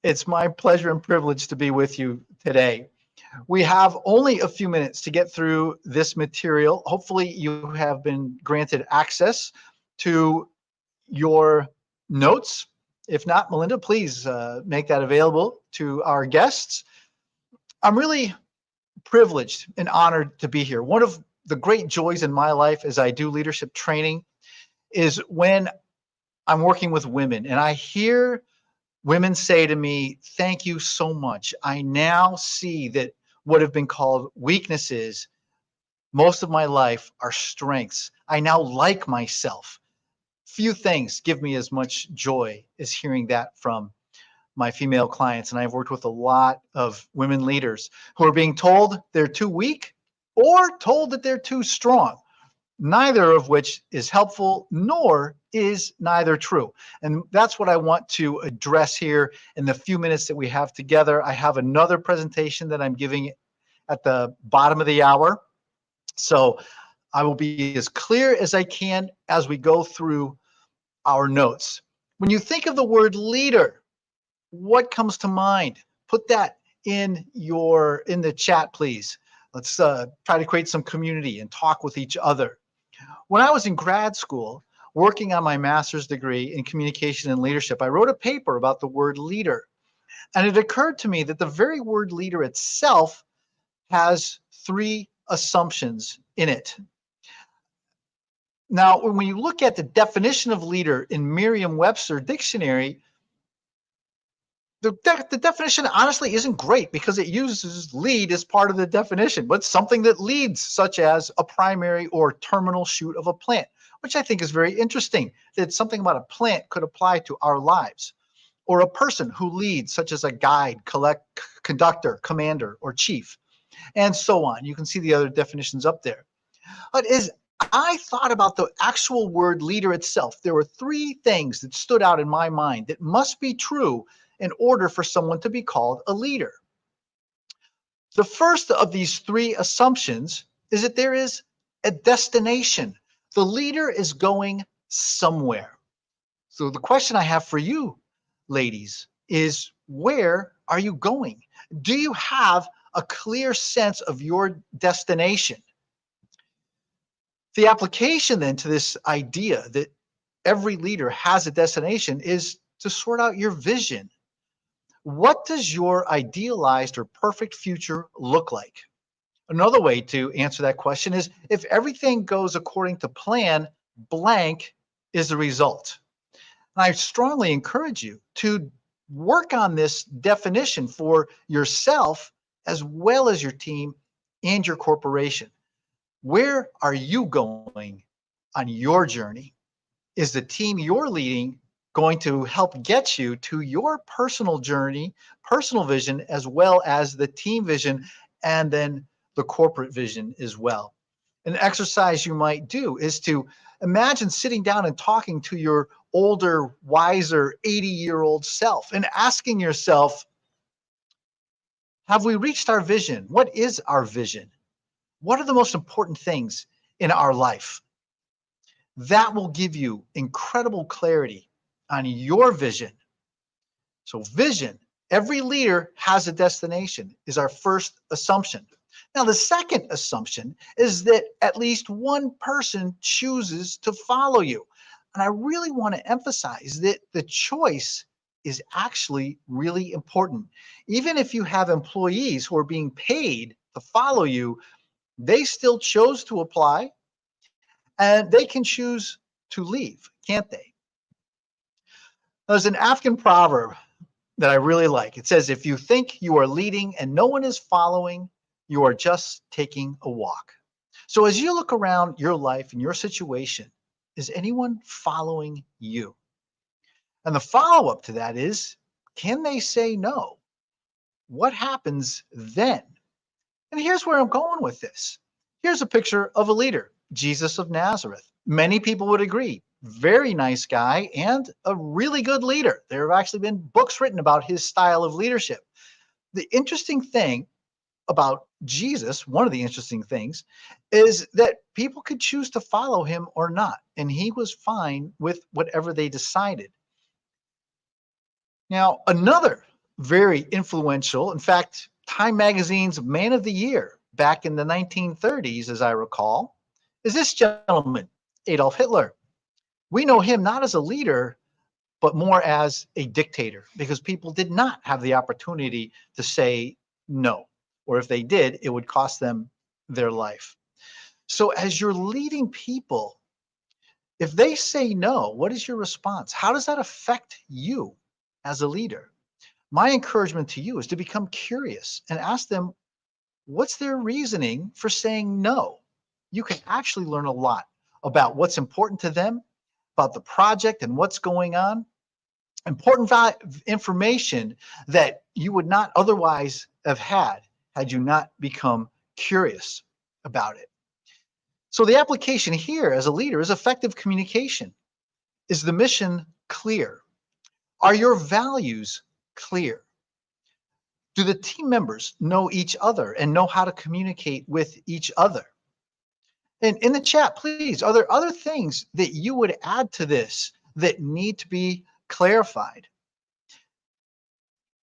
It's my pleasure and privilege to be with you today. We have only a few minutes to get through this material. Hopefully, you have been granted access to your notes. If not, Melinda, please make that available to our guests. I'm really privileged and honored to be here. One of the great joys in my life as I do leadership training is when I'm working with women and I hear women say to me, "Thank you so much. I now see that what have been called weaknesses most of my life are strengths. I now like myself." Few things give me as much joy as hearing that from my female clients. And I've worked with a lot of women leaders who are being told they're too weak or told that they're too strong, neither of which is helpful, nor is neither true. And that's what I want to address here in the few minutes that we have together. I have another presentation that I'm giving at the bottom of the hour. So I will be as clear as I can as we go through our notes. When you think of the word leader, what comes to mind? Put that in the chat, please. Let's try to create some community and talk with each other. When I was in grad school, working on my master's degree in communication and leadership, I wrote a paper about the word leader. And it occurred to me that the very word leader itself has three assumptions in it. Now, when you look at the definition of leader in Merriam-Webster dictionary, the definition honestly isn't great because it uses lead as part of the definition, but something that leads, such as a primary or terminal shoot of a plant, which I think is very interesting, that something about a plant could apply to our lives. Or a person who leads, such as a guide, conductor, commander, or chief, and so on. You can see the other definitions up there. But as I thought about the actual word leader itself, there were three things that stood out in my mind that must be true in order for someone to be called a leader. The first of these three assumptions is that there is a destination. The leader is going somewhere. So the question I have for you, ladies, is where are you going? Do you have a clear sense of your destination? The application then to this idea that every leader has a destination is to sort out your vision. What does your idealized or perfect future look like? Another way to answer that question is if everything goes according to plan, blank is the result. And I strongly encourage you to work on this definition for yourself as well as your team and your corporation. Where are you going on your journey? Is the team you're leading going to help get you to your personal journey, personal vision, as well as the team vision, and then the corporate vision as well? An exercise you might do is to imagine sitting down and talking to your older, wiser, 80-year-old self and asking yourself, have we reached our vision? What is our vision? What are the most important things in our life? That will give you incredible clarity on your vision. So vision, every leader has a destination, is our first assumption. Now, the second assumption is that at least one person chooses to follow you. And I really want to emphasize that the choice is actually really important. Even if you have employees who are being paid to follow you, they still chose to apply, and they can choose to leave, can't they? There's an African proverb that I really like. It says, if you think you are leading and no one is following, you are just taking a walk. So as you look around your life and your situation, is anyone following you? And the follow-up to that is, can they say no? What happens then? And here's where I'm going with this. Here's a picture of a leader, Jesus of Nazareth. Many people would agree, very nice guy and a really good leader. There have actually been books written about his style of leadership. The interesting thing about Jesus, one of the interesting things, is that people could choose to follow him or not, and he was fine with whatever they decided. Now, another very influential. In fact, Time Magazine's Man of the Year back in the 1930s, as I recall, is this gentleman, Adolf Hitler. We know him not as a leader, but more as a dictator, because people did not have the opportunity to say no. Or if they did, it would cost them their life. So as you're leading people, if they say no, what is your response? How does that affect you as a leader? My encouragement to you is to become curious and ask them, what's their reasoning for saying no? You can actually learn a lot about what's important to them, about the project and what's going on. Important information that you would not otherwise have had you not become curious about it. So the application here as a leader is effective communication. Is the mission clear? Are your values clear? Do the team members know each other and know how to communicate with each other? And in the chat, please, are there other things that you would add to this that need to be clarified?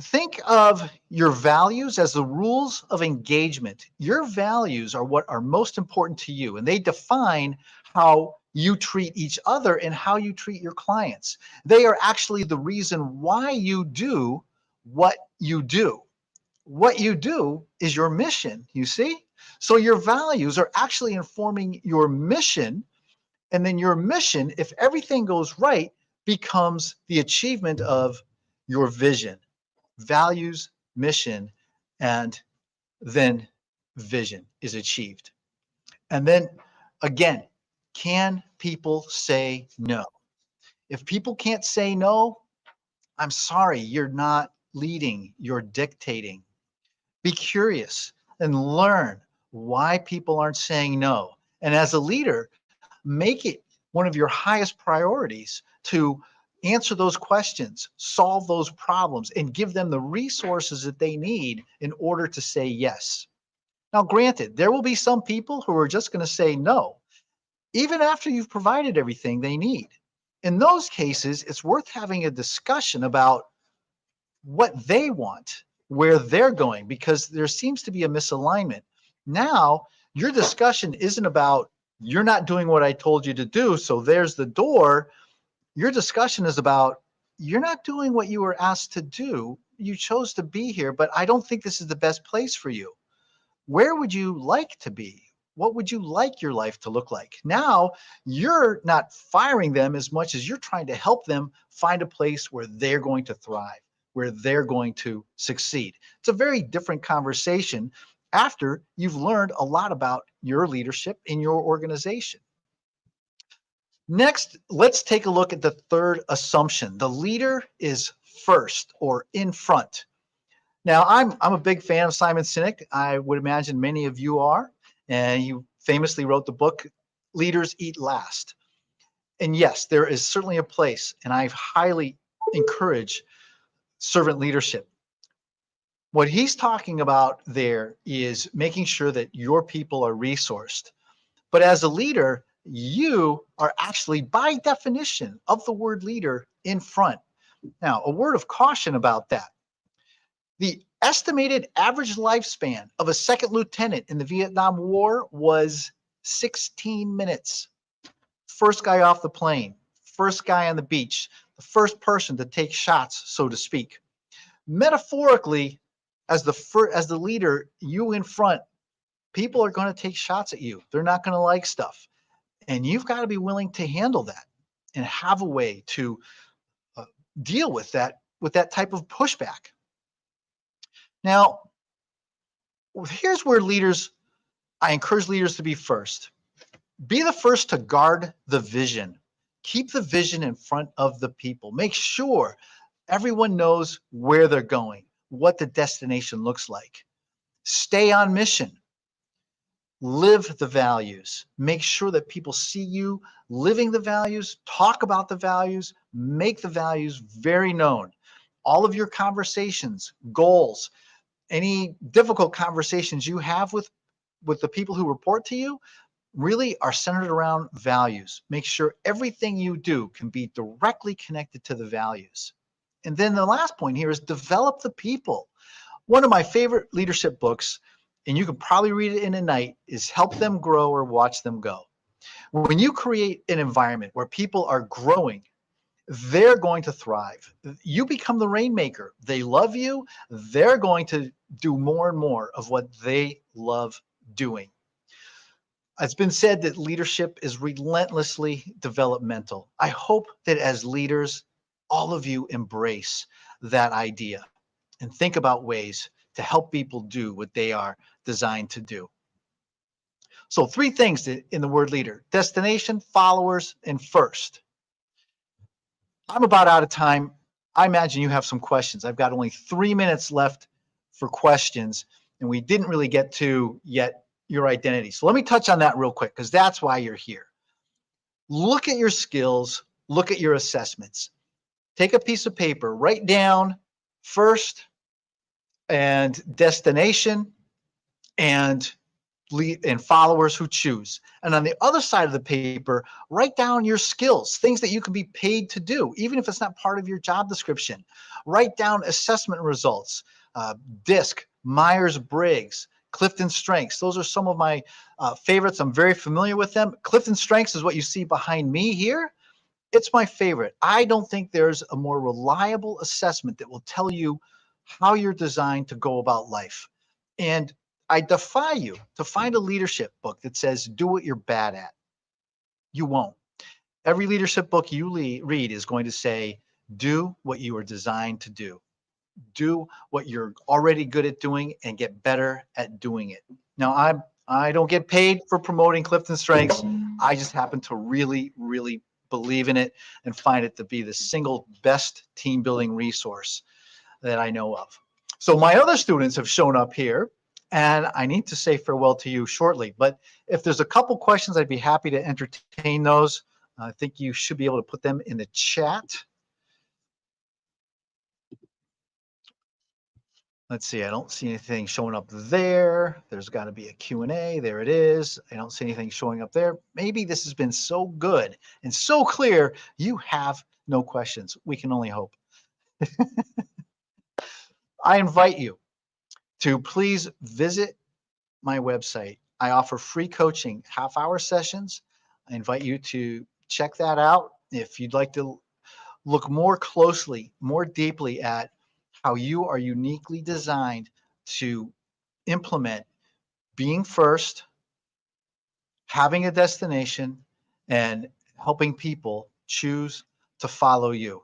Think of your values as the rules of engagement. Your values are what are most important to you, and they define how you treat each other and how you treat your clients. They are actually the reason why you do what you do. What you do is your mission, you see? So your values are actually informing your mission, and then your mission, if everything goes right, becomes the achievement of your vision. Values, mission, and then vision is achieved. And then again, can people say no? If people can't say no, I'm sorry, you're not leading, you're dictating. Be curious and learn why people aren't saying no. And as a leader, make it one of your highest priorities to answer those questions, solve those problems, and give them the resources that they need in order to say yes. Now, granted, there will be some people who are just going to say no, even after you've provided everything they need. In those cases, it's worth having a discussion about what they want, where they're going, because there seems to be a misalignment. Now, your discussion isn't about you're not doing what I told you to do, so there's the door. Your discussion is about you're not doing what you were asked to do. You chose to be here, but I don't think this is the best place for you. Where would you like to be? What would you like your life to look like? Now, you're not firing them as much as you're trying to help them find a place where they're going to thrive, where they're going to succeed. It's a very different conversation after you've learned a lot about your leadership in your organization. Next, let's take a look at the third assumption. The leader is first or in front. Now, I'm a big fan of Simon Sinek. I would imagine many of you are. And he famously wrote the book, Leaders Eat Last. And yes, there is certainly a place, and I highly encourage servant leadership. What he's talking about there is making sure that your people are resourced. But as a leader, you are actually, by definition of the word leader, in front. Now, a word of caution about that. The estimated average lifespan of a second lieutenant in the Vietnam War was 16 minutes. First guy off the plane, first guy on the beach, the first person to take shots, so to speak. Metaphorically, as the leader, you in front, people are going to take shots at you. They're not going to like stuff. And you've got to be willing to handle that and have a way to deal with that type of pushback. Now, here's where I encourage leaders to be first. Be the first to guard the vision. Keep the vision in front of the people. Make sure everyone knows where they're going, what the destination looks like. Stay on mission. Live the values. Make sure that people see you living the values, talk about the values, make the values very known. All of your conversations, goals, any difficult conversations you have with the people who report to you really are centered around values. Make sure everything you do can be directly connected to the values. And then the last point here is develop the people. One of my favorite leadership books, and you can probably read it in a night, is Help Them Grow or Watch Them Go. When you create an environment where people are growing, they're going to thrive. You become the rainmaker. They love you. They're going to do more and more of what they love doing. It's been said that leadership is relentlessly developmental. I hope that as leaders, all of you embrace that idea and think about ways to help people do what they are designed to do. So 3 things in the word leader: destination, followers, and first. I'm about out of time. I imagine you have some questions. I've got only 3 minutes left for questions, and we didn't really get to yet your identity. So let me touch on that real quick, because that's why you're here. Look at your skills, look at your assessments. Take a piece of paper, write down first and destination and lead and followers who choose. And on the other side of the paper, write down your skills, things that you can be paid to do, even if it's not part of your job description. Write down assessment results, DISC, Myers-Briggs, Clifton Strengths. Those are some of my favorites. I'm very familiar with them. Clifton Strengths is what you see behind me here. It's my favorite. I don't think there's a more reliable assessment that will tell you how you're designed to go about life. And I defy you to find a leadership book that says, do what you're bad at. You won't. Every leadership book you read is going to say, do what you are designed to do. Do what you're already good at doing and get better at doing it. Now, I don't get paid for promoting Clifton Strengths. I just happen to really, really believe in it and find it to be the single best team building resource that I know of. So my other students have shown up here, and I need to say farewell to you shortly. But if there's a couple questions, I'd be happy to entertain those. I think you should be able to put them in the chat. Let's see, I don't see anything showing up there. There's got to be a Q&A. There it is. I don't see anything showing up there. Maybe this has been so good and so clear, you have no questions. We can only hope. I invite you to please visit my website. I offer free coaching, half-hour sessions. I invite you to check that out. If you'd like to look more closely, more deeply at how you are uniquely designed to implement being first, having a destination, and helping people choose to follow you.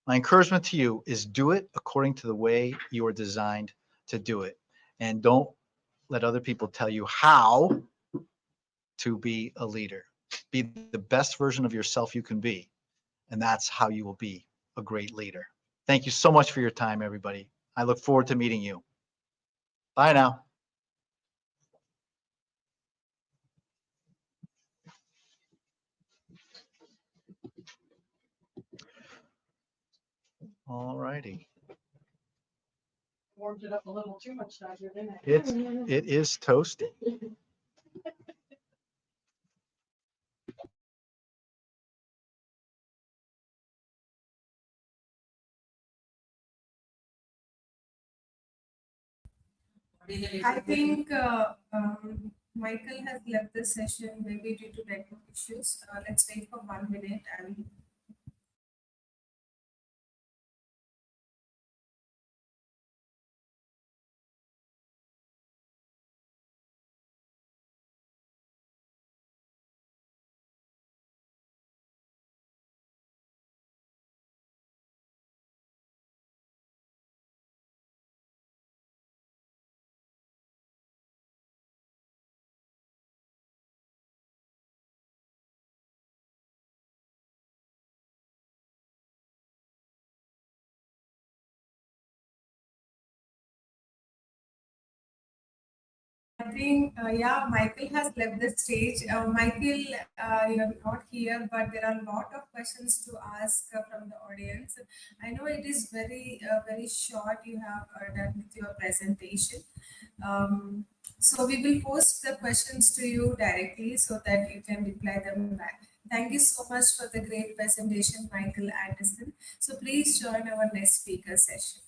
My encouragement to you is do it according to the way you are designed to do it. And don't let other people tell you how to be a leader. Be the best version of yourself you can be. And that's how you will be a great leader. Thank you so much for your time, everybody. I look forward to meeting you. Bye now. All righty. Warmed it up a little too much, Dr. didn't I? It is toasty. I think Michael has left the session maybe due to network issues. Let's wait for 1 minute and I think, yeah, Michael has left the stage. Michael, you're not here, but there are a lot of questions to ask from the audience. I know it is very short. You have done with your presentation. So we will post the questions to you directly so that you can reply them back. Thank you so much for the great presentation, Michael Anderson. So please join our next speaker session.